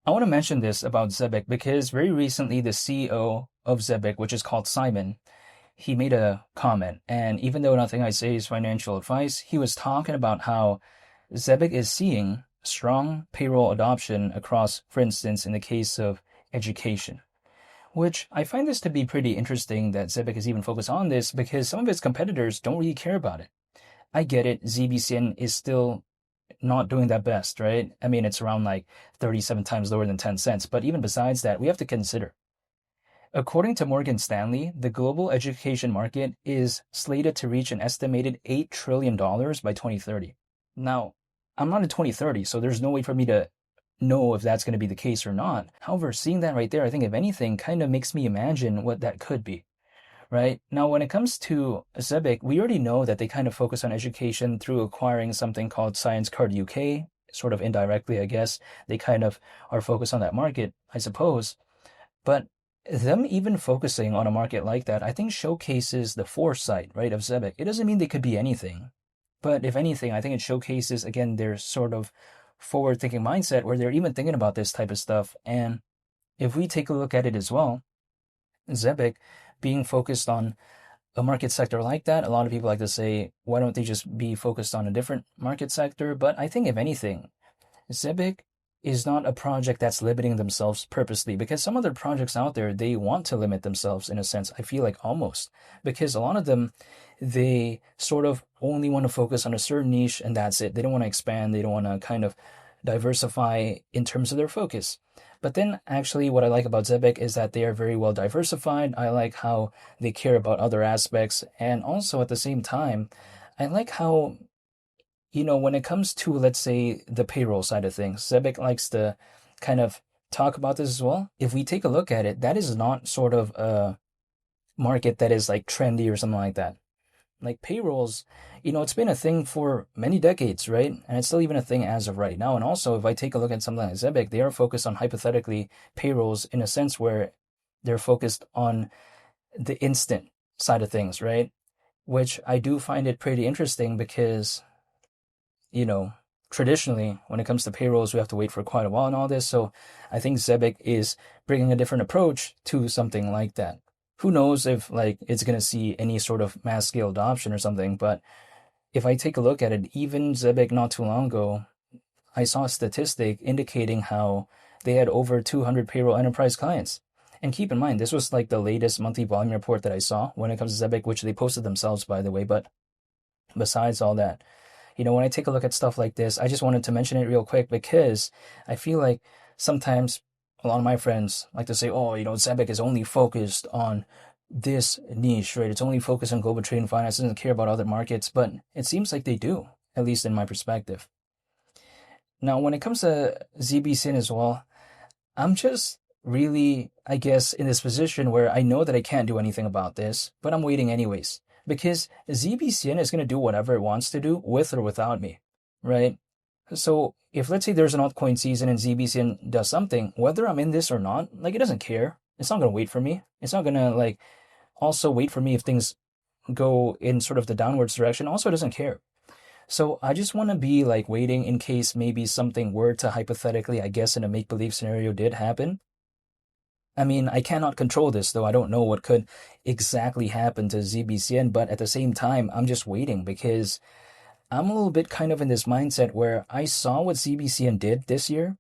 I want to mention this about Zebec because very recently the CEO of Zebec, which is called Simon, he made a comment. And even though nothing I say is financial advice, he was talking about how Zebec is seeing strong payroll adoption across, for instance, in the case of education. Which I find this to be pretty interesting that Zebec is even focused on this because some of its competitors don't really care about it. I get it, ZBCN is still not doing that best, right? I mean, it's around like 37 times lower than 10 cents. But even besides that, we have to consider. According to Morgan Stanley, the global education market is slated to reach an estimated $8 trillion by 2030. Now, I'm not in 2030, so there's no way for me to know if that's going to be the case or not. However, seeing that right there, I think if anything, kind of makes me imagine what that could be. Right? Now, when it comes to Zebec, we already know that they kind of focus on education through acquiring something called Science Card UK, sort of indirectly, I guess. They kind of are focused on that market, I suppose. But them even focusing on a market like that, I think showcases the foresight, right, of Zebec. It doesn't mean they could be anything. But if anything, I think it showcases, again, their sort of forward thinking mindset where they're even thinking about this type of stuff. And if we take a look at it as well, Zebec being focused on a market sector like that, a lot of people like to say, why don't they just be focused on a different market sector? But I think if anything, Zebec is not a project that's limiting themselves purposely because some other projects out there, they want to limit themselves in a sense. I feel like almost because a lot of them, they sort of only want to focus on a certain niche and that's it. They don't want to expand. They don't want to kind of diversify in terms of their focus. But then actually what I like about Zebec is that they are very well diversified. I like how they care about other aspects. And also at the same time, I like how, when it comes to, let's say, the payroll side of things, Zebec likes to kind of talk about this as well. If we take a look at it, that is not sort of a market that is like trendy or something like that. Like payrolls, it's been a thing for many decades, right? And it's still even a thing as of right now. And also, if I take a look at something like Zebec, they are focused on hypothetically payrolls in a sense where they're focused on the instant side of things, right? Which I do find it pretty interesting because, you know, traditionally, when it comes to payrolls, we have to wait for quite a while and all this. So I think Zebec is bringing a different approach to something like that. Who knows if like it's going to see any sort of mass scale adoption or something, but if I take a look at it, even Zebec not too long ago, I saw a statistic indicating how they had over 200 payroll enterprise clients. And keep in mind, this was like the latest monthly volume report that I saw when it comes to Zebec, which they posted themselves, by the way. But besides all that, when I take a look at stuff like this, I just wanted to mention it real quick because I feel like sometimes a lot of my friends like to say, oh, Zebec is only focused on this niche, right? It's only focused on global trade and finance, doesn't care about other markets, but it seems like they do, at least in my perspective. Now, when it comes to ZBCN as well, I'm just really, I guess, in this position where I know that I can't do anything about this, but I'm waiting anyways. Because ZBCN is going to do whatever it wants to do with or without me, right? So if let's say there's an altcoin season and ZBCN does something, whether I'm in this or not, like it doesn't care. It's not going to wait for me. It's not going to like also wait for me if things go in sort of the downwards direction. Also, it doesn't care. So I just want to be like waiting in case maybe something were to hypothetically, I guess in a make-believe scenario did happen. I mean, I cannot control this, though. I don't know what could exactly happen to ZBCN, but at the same time, I'm just waiting because I'm a little bit kind of in this mindset where I saw what ZBCN did this year,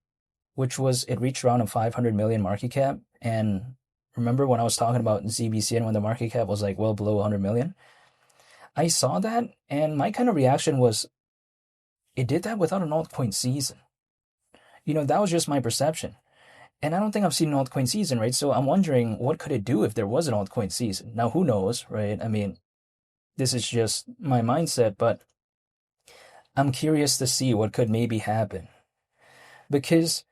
which was it reached around a 500 million market cap. And remember when I was talking about ZBCN when the market cap was like well below 100 million? I saw that, and my kind of reaction was it did that without an altcoin season. That was just my perception. And I don't think I've seen an altcoin season, right? So I'm wondering what could it do if there was an altcoin season? Now, who knows, right? I mean, this is just my mindset, but I'm curious to see what could maybe happen. Because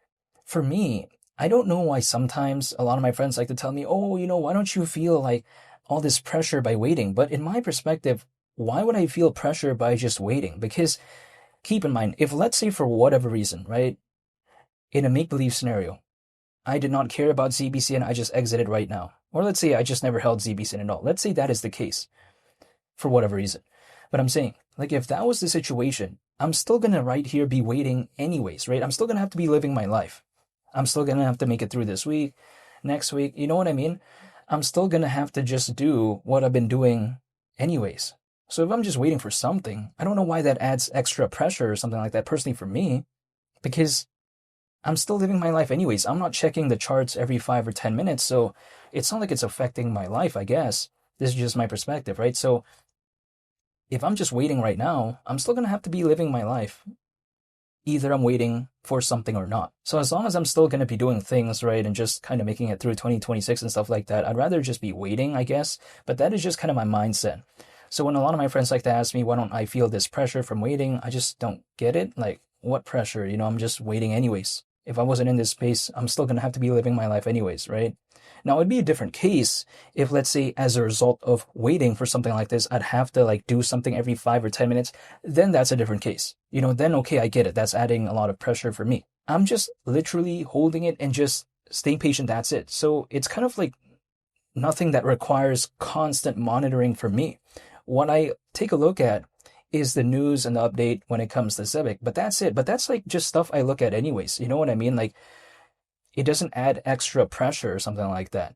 for me, I don't know why sometimes a lot of my friends like to tell me, oh, why don't you feel like all this pressure by waiting? But in my perspective, why would I feel pressure by just waiting? Because keep in mind, if let's say for whatever reason, right, in a make-believe scenario, I did not care about ZBCN, I just exited right now. Or let's say I just never held ZBCN at all. Let's say that is the case for whatever reason. But I'm saying, like, if that was the situation, I'm still going to right here be waiting anyways, right? I'm still going to have to be living my life. I'm still gonna have to make it through this week, next week. You know what I mean? I'm still gonna have to just do what I've been doing anyways. So if I'm just waiting for something, I don't know why that adds extra pressure or something like that personally for me, because I'm still living my life anyways. I'm not checking the charts every 5 or 10 minutes, so it's not like it's affecting my life, I guess. This is just my perspective, right? So if I'm just waiting right now, I'm still gonna have to be living my life. Either I'm waiting for something or not. So as long as I'm still gonna be doing things, right, and just kind of making it through 2026 and stuff like that, I'd rather just be waiting, I guess. But that is just kind of my mindset. So when a lot of my friends like to ask me, why don't I feel this pressure from waiting? I just don't get it. Like, what pressure? I'm just waiting anyways. If I wasn't in this space, I'm still going to have to be living my life anyways, right? Now, it'd be a different case if, let's say, as a result of waiting for something like this, I'd have to like do something every 5 or 10 minutes. Then that's a different case. Then okay, I get it. That's adding a lot of pressure for me. I'm just literally holding it and just staying patient. That's it. So it's kind of like nothing that requires constant monitoring for me. What I take a look at is the news and the update when it comes to Zebec, but that's it. But that's like just stuff I look at anyways. You know what I mean? Like, it doesn't add extra pressure or something like that.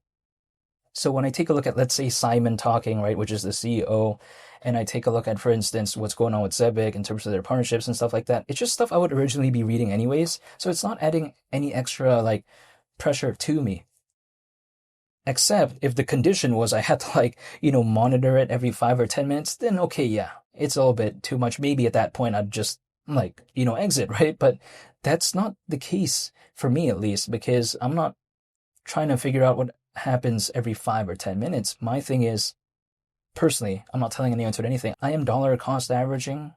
So when I take a look at, let's say, Simon talking, right, which is the CEO, and I take a look at, for instance, what's going on with Zebec in terms of their partnerships and stuff like that, it's just stuff I would originally be reading anyways. So it's not adding any extra like pressure to me. Except if the condition was I had to like, monitor it every 5 or 10 minutes, then okay, yeah, it's a little bit too much. Maybe at that point I'd just like, exit, right? But that's not the case for me, at least, because I'm not trying to figure out what happens every 5 or 10 minutes. My thing is, personally, I'm not telling anyone to do anything. I am dollar cost averaging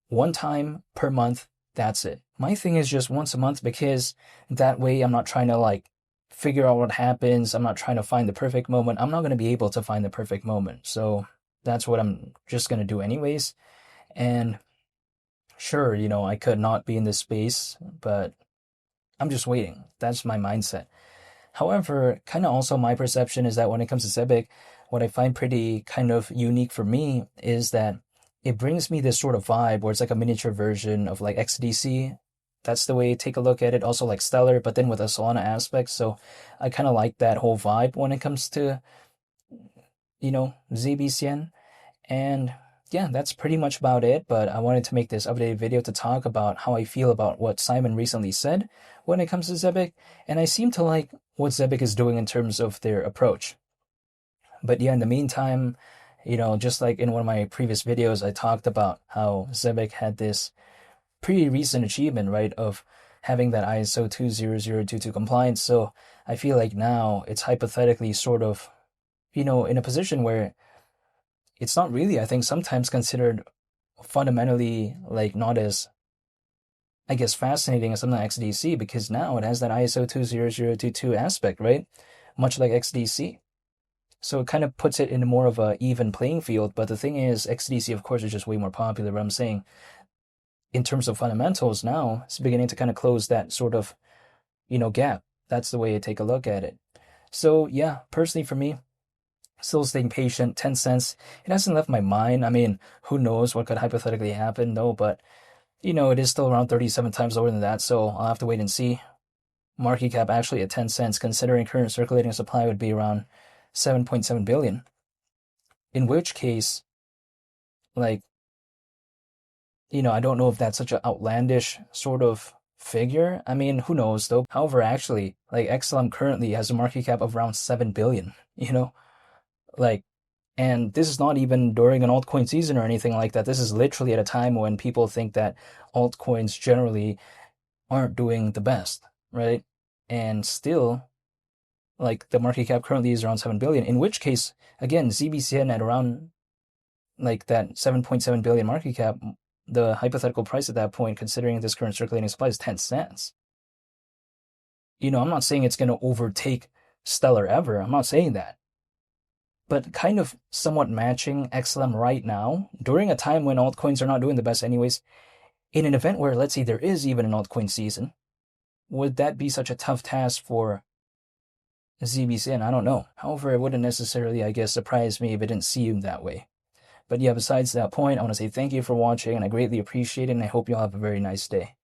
one time per month. That's it. My thing is just once a month, because that way I'm not trying to like figure out what happens. I'm not trying to find the perfect moment. I'm not going to be able to find the perfect moment. So that's what I'm just going to do anyways. And sure, I could not be in this space, but I'm just waiting. That's my mindset. However, kind of also my perception is that when it comes to Zebec, what I find pretty kind of unique for me is that it brings me this sort of vibe where it's like a miniature version of like XDC. That's the way to take a look at it. Also like Stellar, but then with a Solana aspect. So I kind of like that whole vibe when it comes to, ZBCN. And yeah, that's pretty much about it. But I wanted to make this updated video to talk about how I feel about what Simon recently said when it comes to Zebec. And I seem to like what Zebec is doing in terms of their approach. But yeah, in the meantime, just like in one of my previous videos, I talked about how Zebec had this pretty recent achievement, right, of having that ISO 20022 compliance. So I feel like now it's hypothetically sort of, in a position where it's not really, I think, sometimes considered fundamentally like not as, I guess, fascinating as something like XDC, because now it has that ISO 20022 aspect, right? Much like XDC. So it kind of puts it in more of a even playing field. But the thing is, XDC, of course, is just way more popular. But I'm saying, in terms of fundamentals now, it's beginning to kind of close that sort of, gap. That's the way I take a look at it. So yeah, personally for me, still staying patient, 10 cents. It hasn't left my mind. I mean, who knows what could hypothetically happen though, but it is still around 37 times lower than that, so I'll have to wait and see. Market cap actually at 10 cents, considering current circulating supply would be around 7.7 billion. In which case, like, I don't know if that's such an outlandish sort of figure. I mean, who knows though. However, actually, like XLM currently has a market cap of around 7 billion, like, and this is not even during an altcoin season or anything like that. This is literally at a time when people think that altcoins generally aren't doing the best, right? And still, like, the market cap currently is around 7 billion, in which case, again, ZBCN at around like that 7.7 billion market cap, the hypothetical price at that point, considering this current circulating supply, is 10 cents. I'm not saying it's going to overtake Stellar ever. I'm not saying that. But kind of somewhat matching XLM right now, during a time when altcoins are not doing the best anyways, in an event where, let's say, there is even an altcoin season, would that be such a tough task for ZBCN? I don't know. However, it wouldn't necessarily, I guess, surprise me if it didn't seem that way. But yeah, besides that point, I want to say thank you for watching, and I greatly appreciate it, and I hope you'll have a very nice day.